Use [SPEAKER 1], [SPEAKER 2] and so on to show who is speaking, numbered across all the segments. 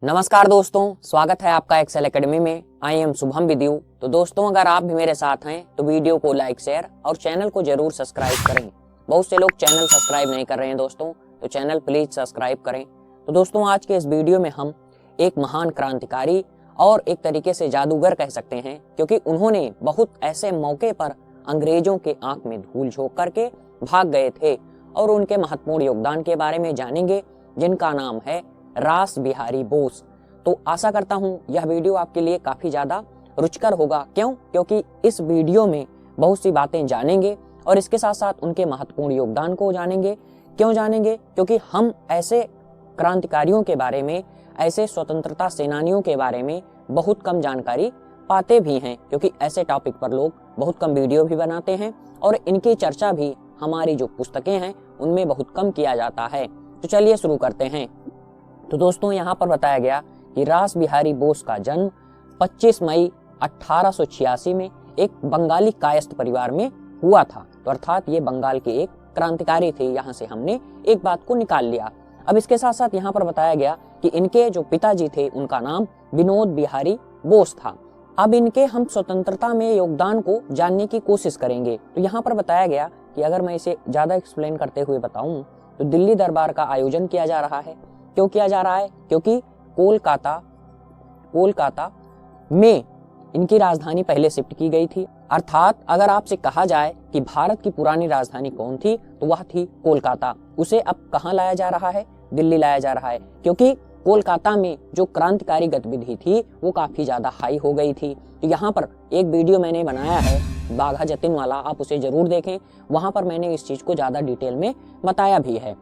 [SPEAKER 1] नमस्कार दोस्तों, स्वागत है आपका एक्सेल एकेडमी में। I am Shubham with you. तो दोस्तों, अगर आप भी मेरे साथ हैं तो वीडियो को लाइक, शेयर और चैनल को जरूर सब्सक्राइब करें। बहुत से लोग चैनल सब्सक्राइब नहीं कर रहे हैं दोस्तों, तो चैनल प्लीज सब्सक्राइब करें। तो दोस्तों, आज के इस वीडियो में हम एक महान क्रांतिकारी और एक तरीके से जादूगर कह सकते हैं, क्योंकि उन्होंने बहुत ऐसे मौके पर अंग्रेजों के आंख में धूल झोंक करके भाग गए थे और उनके महत्वपूर्ण योगदान के बारे में जानेंगे, जिनका नाम है रास बिहारी बोस। तो आशा करता हूं यह वीडियो आपके लिए काफी ज्यादा रुचिकर होगा। क्यों? क्योंकि इस वीडियो में बहुत सी बातें जानेंगे और इसके साथ साथ उनके महत्वपूर्ण योगदान को जानेंगे। क्यों जानेंगे? क्योंकि हम ऐसे क्रांतिकारियों के बारे में, ऐसे स्वतंत्रता सेनानियों के बारे में बहुत कम जानकारी पाते भी हैं, क्योंकि ऐसे टॉपिक पर लोग बहुत कम वीडियो भी बनाते हैं और इनकी चर्चा भी हमारी जो पुस्तकें हैं उनमें बहुत कम किया जाता है। तो चलिए शुरू करते हैं। तो दोस्तों, यहाँ पर बताया गया कि रास बिहारी बोस का जन्म 25 मई 1886 में एक बंगाली कायस्थ परिवार में हुआ था। तो अर्थात ये बंगाल के एक क्रांतिकारी थे। यहाँ से हमने एक बात को निकाल लिया। अब इसके साथ साथ यहाँ पर बताया गया कि इनके जो पिताजी थे उनका नाम विनोद बिहारी बोस था। अब इनके हम स्वतंत्रता में योगदान को जानने की कोशिश करेंगे। तो यहाँ पर बताया गया कि अगर मैं इसे ज्यादा एक्सप्लेन करते हुए बताऊं तो दिल्ली दरबार का आयोजन किया जा रहा है। क्यों किया जा रहा है? क्योंकि कोलकाता में इनकी राजधानी पहले शिफ्ट की गई थी। अर्थात अगर आपसे कहा जाए कि भारत की पुरानी राजधानी कौन थी, तो वह थी कोलकाता। उसे अब कहाँ लाया जा रहा है? दिल्ली लाया जा रहा है, क्योंकि कोलकाता में जो क्रांतिकारी गतिविधि थी वो काफी ज्यादा हाई हो गई थी। तो यहाँ पर एक वीडियो मैंने बनाया है बाघा जतिन वाला, आप उसे जरूर देखें। वहां पर मैंने इस चीज को ज्यादा डिटेल में बताया भी है।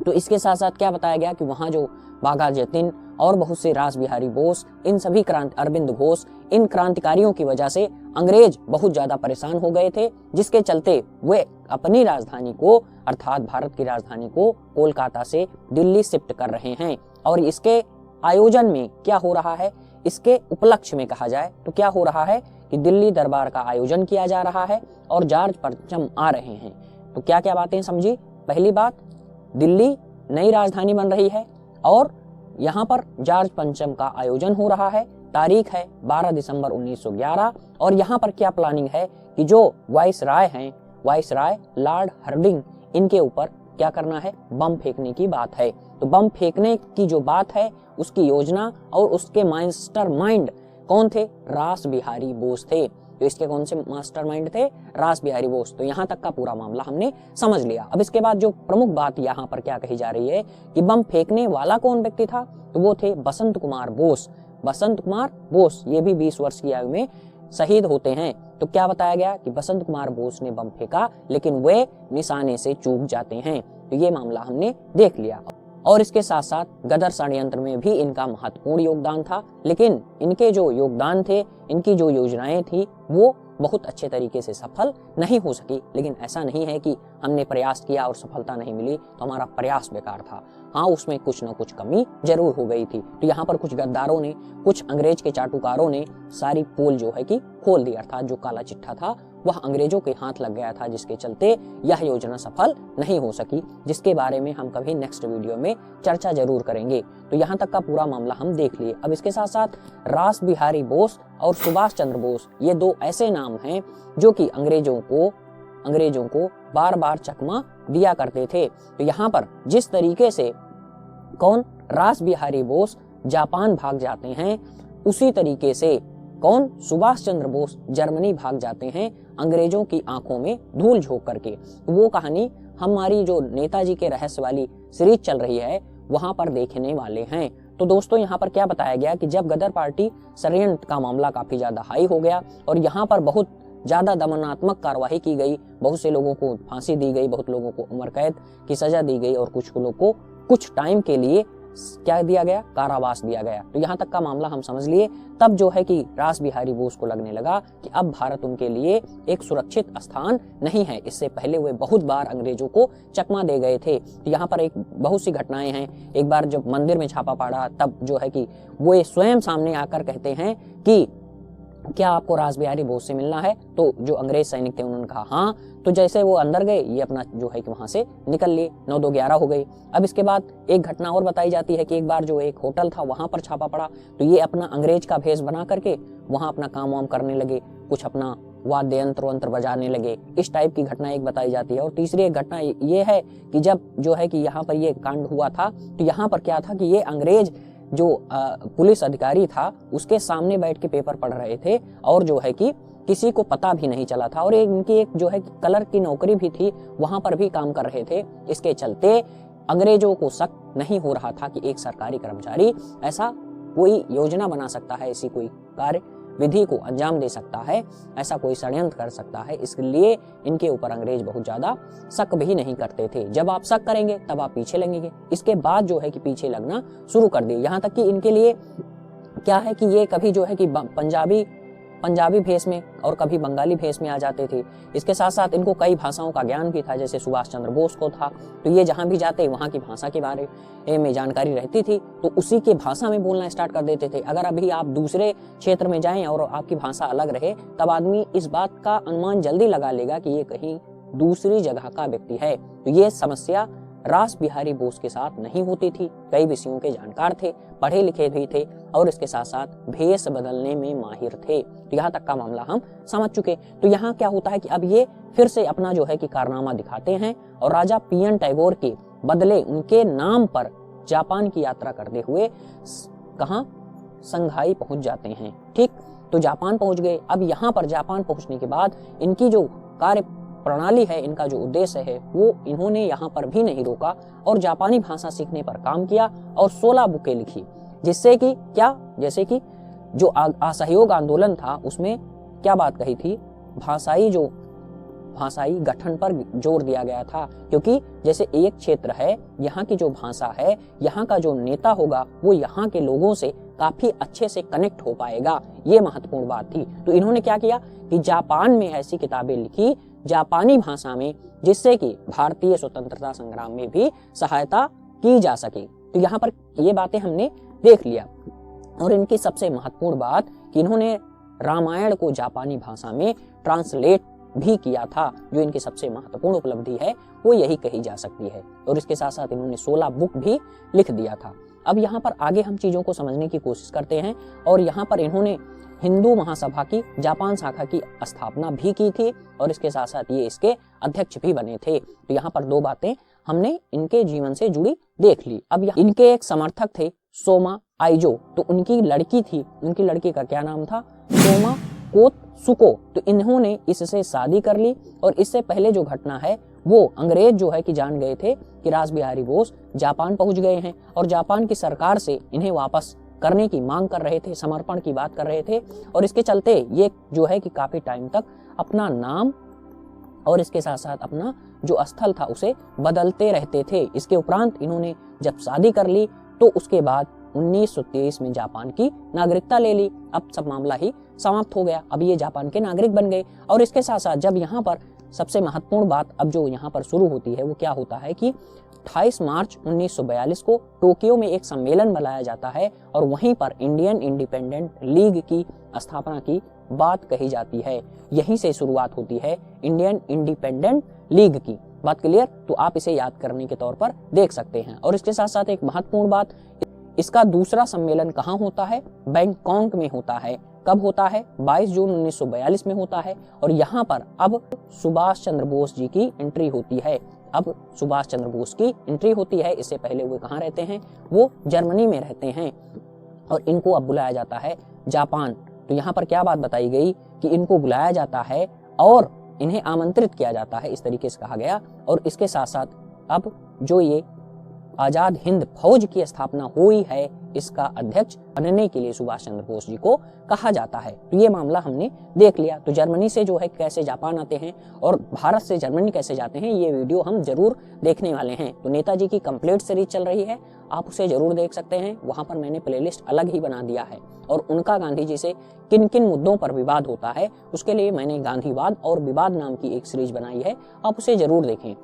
[SPEAKER 1] तो इसके साथ साथ क्या बताया गया कि वहां जो बाघा जतिन और बहुत से रास बिहारी बोस, इन सभी अरविंद घोष, इन क्रांतिकारियों की वजह से अंग्रेज बहुत ज्यादा परेशान हो गए थे, जिसके चलते वे अपनी राजधानी को, अर्थात भारत की राजधानी को कोलकाता से दिल्ली शिफ्ट कर रहे हैं। और इसके आयोजन में क्या हो रहा है, इसके उपलक्ष्य में कहा जाए तो क्या हो रहा है कि दिल्ली दरबार का आयोजन किया जा रहा है और जॉर्ज पंचम आ रहे हैं। तो क्या क्या बातें समझी? पहली बात, दिल्ली नई राजधानी बन रही है और यहाँ पर जॉर्ज पंचम का आयोजन हो रहा है। तारीख है 12 दिसंबर 1911। और यहाँ पर क्या प्लानिंग है कि जो वाइसराय हैं, वाइसराय लॉर्ड हार्डिंग, इनके ऊपर क्या करना है? बम फेंकने की बात है। तो बम फेंकने की जो बात है उसकी योजना और उसके मास्टरमाइंड कौन थे? रास बिहारी बोस थे। तो इसके कौन से मास्टरमाइंड थे? रास बिहारी बोस। तो यहाँ तक का पूरा मामला हमने समझ लिया। अब इसके बाद जो प्रमुख बात यहाँ पर क्या कही जा रही है कि बम फेंकने वाला कौन व्यक्ति था, तो वो थे बसंत कुमार बोस। बसंत कुमार बोस ये भी 20 वर्ष की आयु में शहीद होते हैं। तो क्या बताया गया कि बसंत कुमार बोस ने बम फेंका, लेकिन वे निशाने से चूक जाते हैं। तो ये मामला हमने देख लिया। और इसके साथ साथ गदर षड्यंत्र में भी इनका महत्वपूर्ण योगदान था, लेकिन इनके जो योगदान थे, इनकी जो योजनाएं थी, वो बहुत अच्छे तरीके से सफल नहीं हो सकी। लेकिन ऐसा नहीं है कि हमने प्रयास किया और सफलता नहीं मिली तो हमारा प्रयास बेकार था। हाँ, उसमें कुछ न कुछ कमी जरूर हो गई थी। तो यहाँ पर कुछ गद्दारों ने, कुछ अंग्रेज के चाटुकारों ने सारी पोल जो है कि खोल दी, अर्थात जो काला चिट्ठा था वह अंग्रेजों के हाथ लग गया था, जिसके चलते यह योजना सफल नहीं हो सकी, जिसके बारे में हम कभी नेक्स्ट वीडियो में चर्चा जरूर करेंगे। तो यहाँ तक का पूरा मामला हम देख लिए। अब इसके साथ साथ रास बिहारी बोस और सुभाष चंद्र बोस, ये दो ऐसे नाम हैं जो कि अंग्रेजों को बार बार चकमा दिया करते थे। तो यहाँ पर जिस तरीके से कौन, रास बिहारी बोस जापान भाग जाते हैं, उसी तरीके से कौन, सुभाष चंद्र बोस जर्मनी भाग जाते हैं अंग्रेजों की आंखों में धूल झोंक करके। तो वो कहानी हमारी जो नेताजी के रहस्य वाली सीरीज चल रही है वहां पर देखने वाले हैं। तो दोस्तों, यहाँ पर क्या बताया गया कि जब गदर पार्टी षड्यंत्र का मामला काफी ज्यादा हाई हो गया और यहाँ पर बहुत ज्यादा दमनात्मक कार्रवाई की गई, बहुत से लोगों को फांसी दी गई, बहुत लोगों को उम्र कैद की सजा दी गई और कुछ लोगों को कुछ टाइम के लिए क्या दिया गया? कारावास दिया गया। तो यहाँ तक का मामला हम समझ लिए। तब जो है कि रास बिहारी बोस को लगने लगा कि अब भारत उनके लिए एक सुरक्षित स्थान नहीं है। इससे पहले वे बहुत बार अंग्रेजों को चकमा दे गए थे। तो यहाँ पर एक बहुत सी घटनाएं हैं। एक बार जब मंदिर में छापा पड़ा, तब जो है कि वो स्वयं सामने आकर कहते हैं कि क्या आपको रासबिहारी बोस से मिलना है? तो जो अंग्रेज सैनिक थे उन्होंने कहा हाँ। तो जैसे वो अंदर गए, ये अपना जो है कि वहां से निकल लिए। 9-2-11 हो गई। अब इसके बाद एक घटना और बताई जाती है कि एक बार जो एक होटल था वहां पर छापा पड़ा, तो ये अपना अंग्रेज का भेष बना करके वहां अपना काम वाम करने लगे, कुछ अपना वाद्य यंत्र वंत्र बजाने लगे। इस टाइप की घटना एक बताई जाती है। और तीसरी एक घटना ये है कि जब जो है कि यहाँ पर ये कांड हुआ था, तो यहाँ पर क्या था कि ये अंग्रेज जो पुलिस अधिकारी था उसके सामने बैठ के पेपर पढ़ रहे थे, और जो है कि किसी को पता भी नहीं चला था। और इनकी एक जो है कलर की नौकरी भी थी, वहां पर भी काम कर रहे थे। इसके चलते अंग्रेजों को शक नहीं हो रहा था कि एक सरकारी कर्मचारी ऐसा कोई योजना बना सकता है, ऐसी कोई कार्य विधि को अंजाम दे सकता है, ऐसा कोई षड्यंत्र कर सकता है। इसलिए इनके ऊपर अंग्रेज बहुत ज्यादा शक भी नहीं करते थे। जब आप शक करेंगे तब आप पीछे लगेंगे। इसके बाद जो है कि पीछे लगना शुरू कर दिए। यहाँ तक कि इनके लिए क्या है कि ये कभी जो है कि पंजाबी भेष में और कभी बंगाली भेष में आ जाते थे। इसके साथ साथ इनको कई भाषाओं का ज्ञान भी था, जैसे सुभाष चंद्र बोस को था। तो ये जहां भी जाते वहां की भाषा के बारे में जानकारी रहती थी, तो उसी के भाषा में बोलना स्टार्ट कर देते थे। अगर अभी आप दूसरे क्षेत्र में जाएं और आपकी भाषा अलग रहे, तब आदमी इस बात का अनुमान जल्दी लगा लेगा कि ये कहीं दूसरी जगह का व्यक्ति है। तो ये समस्या रासबिहारी बोस के साथ नहीं होती थी। कई विषयों के जानकार थे, पढ़े लिखे भी थे, और इसके साथ साथ भेष बदलने में माहिर थे। तो यहाँ तक का मामला हम समझ चुके। तो यहाँ क्या होता है कि अब ये फिर से अपना जो है कि कारनामा दिखाते हैं, और राजा पीएन टैगोर के बदले उनके नाम पर जापान की यात्रा करते हुए कहाँ, संघाई पहुंच जाते हैं। ठीक, तो जापान पहुंच गए। अब यहाँ पर जापान पहुंचने के बाद इनकी जो कार्य प्रणाली है, इनका जो उद्देश्य है, वो इन्होंने यहाँ पर भी नहीं रोका और जापानी भाषा सीखने पर काम किया और 16 बुकें लिखी, जिससे कि क्या, जैसे कि जो असहयोग आंदोलन था उसमें क्या बात कही थी, भाषाई गठन पर जोर दिया गया था। क्योंकि जैसे एक क्षेत्र है, यहाँ की जो भाषा है, यहाँ का जो नेता होगा वो यहाँ के लोगों से काफी अच्छे से कनेक्ट हो पाएगा, ये महत्वपूर्ण बात थी। तो इन्होंने क्या किया कि जापान में ऐसी किताबें लिखी जापानी भाषा में, जिससे कि भारतीय स्वतंत्रता संग्राम में भी सहायता की जा सके। तो यहाँ पर ये बातें हमने देख लिया। और इनकी सबसे महत्वपूर्ण बात कि इन्होंने रामायण को जापानी भाषा में ट्रांसलेट भी किया था। जो इनकी सबसे महत्वपूर्ण उपलब्धि है वो यही कही जा सकती है। और इसके साथ साथ इन्होंने 16 बुक भी लिख दिया था। अब यहाँ पर आगे हम चीजों को समझने की कोशिश करते हैं। और यहाँ पर इन्होंने हिंदू महासभा की जापान शाखा की स्थापना भी की थी, और इसके साथ साथ ये इसके अध्यक्ष भी बने थे। तो यहाँ पर दो बातें हमने इनके जीवन से जुड़ी देख ली। अब इनके एक समर्थक थे सोमा आइजो, तो उनकी लड़की थी, उनकी लड़की का क्या नाम था, सोमा कोत्सुको। तो इन्होंने इससे शादी कर ली। और इससे पहले जो घटना है वो अंग्रेज जो है कि जान गए थे कि रासबिहारी बोस जापान पहुंच गए हैं, और जापान की सरकार से इन्हें वापस करने की मांग कर रहे थे, समर्पण की बात कर रहे थे। और इसके चलते ये जो है कि काफी टाइम तक अपना नाम और इसके साथ साथ अपना जो स्थल था उसे बदलते रहते थे। इसके उपरांत इन्होंने जब शादी कर ली तो उसके बाद 1923 में जापान की नागरिकता ले ली। अब सब मामला ही समाप्त हो गया, अब ये जापान के नागरिक बन गए। और इसके साथ साथ जब यहाँ पर सबसे महत्वपूर्ण बात अब जो यहाँ पर शुरू होती है वो क्या होता है कि 28 मार्च 1942 को टोक्यो में एक सम्मेलन बुलाया जाता है, और वहीं पर इंडियन इंडिपेंडेंट लीग की स्थापना की बात कही जाती है। यहीं से शुरुआत होती है इंडियन इंडिपेंडेंट लीग की। बात क्लियर? तो आप इसे याद करने के तौर पर देख सकते हैं। और इसके साथ साथ एक महत्वपूर्ण बात, इसका दूसरा सम्मेलन कहाँ होता है, बैंकॉक में होता है। कब होता है, 22 जून 1942 में होता है। और यहाँ पर अब सुभाष चंद्र बोस जी की एंट्री होती है। अब सुभाष चंद्र बोस की एंट्री होती है। इससे पहले वो कहाँ रहते हैं, वो जर्मनी में रहते हैं, और इनको अब बुलाया जाता है जापान। तो यहाँ पर क्या बात बताई गई कि इनको बुलाया जाता है और इन्हें आमंत्रित किया जाता है, इस तरीके से कहा गया। और इसके साथ साथ अब जो ये आजाद हिंद फौज की स्थापना हुई है, इसका अध्यक्ष बनने के लिए सुभाष चंद्र बोस जी को कहा जाता है। तो ये मामला हमने देख लिया। तो जर्मनी से जो है कैसे जापान आते हैं और भारत से जर्मनी कैसे जाते हैं, ये वीडियो हम जरूर देखने वाले हैं। तो नेताजी की कंप्लीट सीरीज चल रही है, आप उसे जरूर देख सकते हैं। वहां पर मैंने प्लेलिस्ट अलग ही बना दिया है। और उनका गांधी जी से किन किन मुद्दों पर विवाद होता है उसके लिए मैंने गांधीवाद और विवाद नाम की एक सीरीज बनाई है, आप उसे जरूर देखें।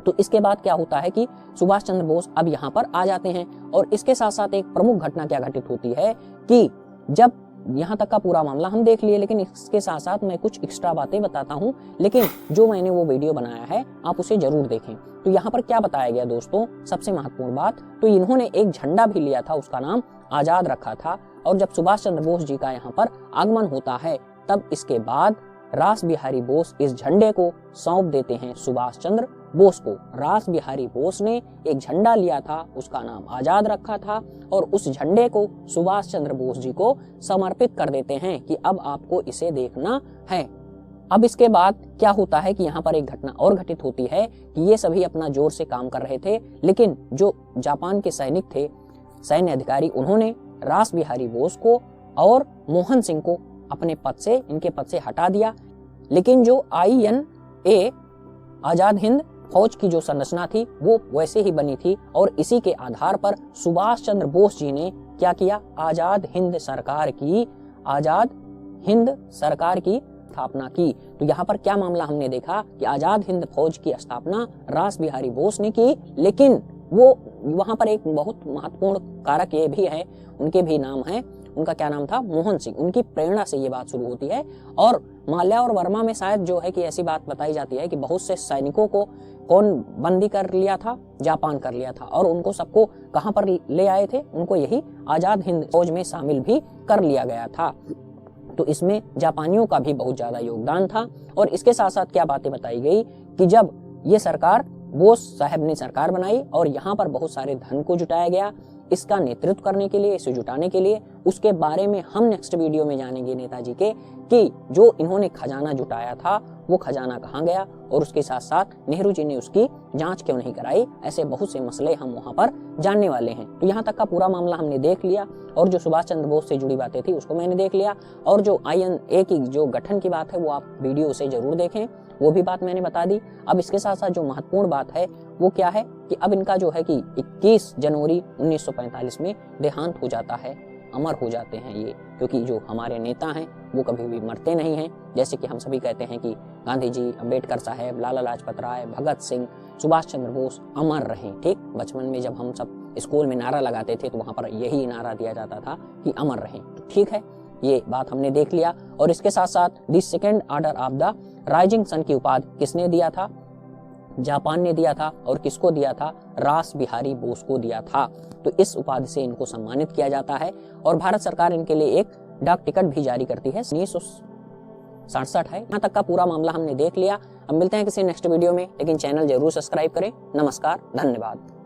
[SPEAKER 1] तो इसके बाद क्या होता है कि सुभाष चंद्र बोस अब यहाँ पर आ जाते हैं। और इसके साथ साथ एक प्रमुख घटना क्या घटित होती है कि जब यहाँ तक का पूरा मामला हम देख लिए, लेकिन इसके साथ साथ मैं कुछ एक्स्ट्रा बातें बताता हूँ, लेकिन जो मैंने वो वीडियो बनाया है आप उसे जरूर देखें। तो यहाँ पर क्या बताया गया दोस्तों, सबसे महत्वपूर्ण बात, तो इन्होंने एक झंडा भी लिया था, उसका नाम आजाद रखा था। और जब सुभाष चंद्र बोस जी का यहाँ पर आगमन होता है, तब इसके बाद रास बिहारी बोस इस झंडे को सौंप देते हैं सुभाष चंद्र बोस को। रास बिहारी बोस ने एक झंडा लिया था, उसका नाम आजाद रखा था, और उस झंडे को सुभाष चंद्र बोस जी को समर्पित कर देते हैं कि अब आपको इसे देखना है। अब इसके बाद क्या होता है कि यहाँ पर एक घटना और घटित होती है कि ये सभी अपना जोर से काम कर रहे थे, लेकिन जो जापान के सैनिक थे, सैन्य अधिकारी, उन्होंने रास बिहारी बोस को और मोहन सिंह को अपने पद से, इनके पद से हटा दिया। लेकिन जो INA आजाद हिंद फौज की जो संरचना थी वो वैसे ही बनी थी, और इसी के आधार पर सुभाष चंद्र बोस जी ने क्या किया, आजाद हिंद सरकार की स्थापना की। तो यहाँ पर क्या मामला हमने देखा कि आजाद हिंद फौज की स्थापना रास बिहारी बोस ने की, लेकिन वो वहां पर एक बहुत महत्वपूर्ण कारक ये भी है, उनके भी नाम है, उनका क्या नाम था, मोहन सिंह। उनकी प्रेरणा से ये बात शुरू होती है। और माल्या और वर्मा में शायद जो है कि ऐसी बात बताई जाती है कि बहुत से सैनिकों को कौन बंदी कर लिया था, जापान कर लिया था, और उनको सबको कहां पर ले आए थे, उनको यही आजाद हिंद फौज में शामिल भी कर लिया गया था। तो इसमें जापानियों का भी बहुत ज्यादा योगदान था। और इसके साथ साथ क्या बातें बताई गई कि जब ये सरकार, बोस साहब ने सरकार बनाई और यहाँ पर बहुत सारे धन को जुटाया गया इसका नेतृत्व करने के लिए, इसे जुटाने के लिए, उसके बारे में हम नेक्स्ट वीडियो में जानेंगे नेताजी के कि जो इन्होंने खजाना जुटाया था वो खजाना कहाँ गया, और उसके साथ साथ नेहरू जी ने उसकी जांच क्यों नहीं कराई। ऐसे बहुत से मसले हम वहां पर जानने वाले हैं। तो यहाँ तक का पूरा मामला हमने देख लिया, और जो सुभाष चंद्र बोस से जुड़ी बातें थी उसको मैंने देख लिया, और जो INA की जो गठन की बात है वो आप वीडियो से जरूर देखें, वो भी बात मैंने बता दी। अब इसके साथ साथ जो महत्वपूर्ण बात है वो क्या है कि अब इनका जो है कि 21 जनवरी 1945 में देहांत हो जाता है, अमर हो जाते हैं ये, क्योंकि जो हमारे नेता हैं वो कभी भी मरते नहीं हैं। जैसे कि हम सभी कहते हैं कि गांधी जी, अम्बेडकर साहब, लाला लाजपत राय, भगत सिंह, सुभाष चंद्र बोस अमर रहें। ठीक, बचपन में जब हम सब स्कूल में नारा लगाते थे तो वहां पर यही नारा दिया जाता था कि अमर रहें। तो ठीक है, ये बात हमने देख लिया। और इसके साथ साथ the second order of the rising sun की उपाधि किसने दिया था, जापान ने दिया था, और किसको दिया था, रास बिहारी बोस को दिया था। तो इस उपाधि से इनको सम्मानित किया जाता है, और भारत सरकार इनके लिए एक डाक टिकट भी जारी करती है, 1967 है। यहाँ तक का पूरा मामला हमने देख लिया। अब मिलते हैं किसी नेक्स्ट वीडियो में, लेकिन चैनल जरूर सब्सक्राइब करें। नमस्कार, धन्यवाद।